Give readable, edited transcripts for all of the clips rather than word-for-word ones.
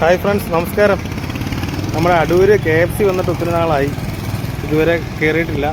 Hi friends, നമസ്കാരം. നമ്മുടെ Adoor KFC വന്നിട്ട് ഒത്തിരി നാളായി, ഇതുവരെ കയറിയിട്ടില്ല.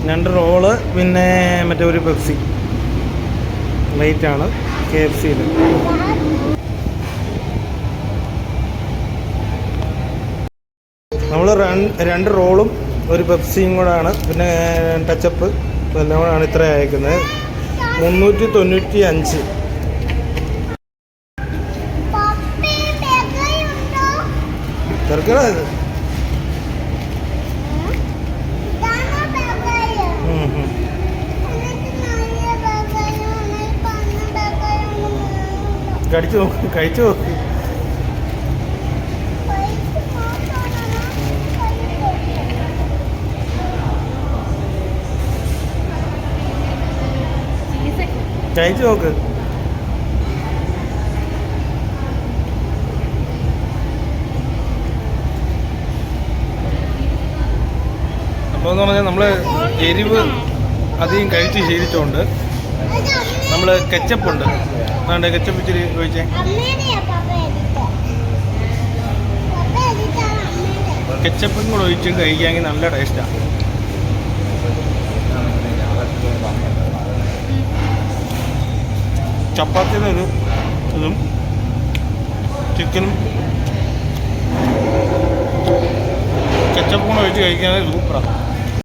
രണ്ട് റോള് പിന്നെ മറ്റേ ഒരു പെപ്സി ലൈറ്റാണ് KFCയിൽ. നമ്മൾ രണ്ട് റോളും ഒരു പെപ്സിയും കൂടാണ്, പിന്നെ ടച്ചപ്പ് എല്ലാം കൂടാണ് ഇത്ര അയക്കുന്നത്. 395. തിരക്കടാ ഇത്. കഴിച്ചു നോക്ക്. കഴിച്ചു നോക്ക്. അപ്പോൾ എന്ന് പറഞ്ഞാൽ നമ്മൾ എരിവ് അധികം കഴിച്ച് ശീലിച്ചുകൊണ്ട് നമ്മൾ കെച്ചപ്പുണ്ട്, അതുകൊണ്ട് കെച്ചപ്പ് ഇച്ചിരി ഒഴിച്ചേ. കെച്ചപ്പും കൂടെ ഒഴിച്ച് കഴിക്കുകയാണെങ്കിൽ നല്ല ടേസ്റ്റാണ്. ചപ്പാത്തിയുടെ ഒരു ഇതും ചിക്കനും കെച്ചപ്പും കൂടെ ഒഴിച്ച് കഴിക്കുകയാണെങ്കിൽ സൂപ്പറാണ്.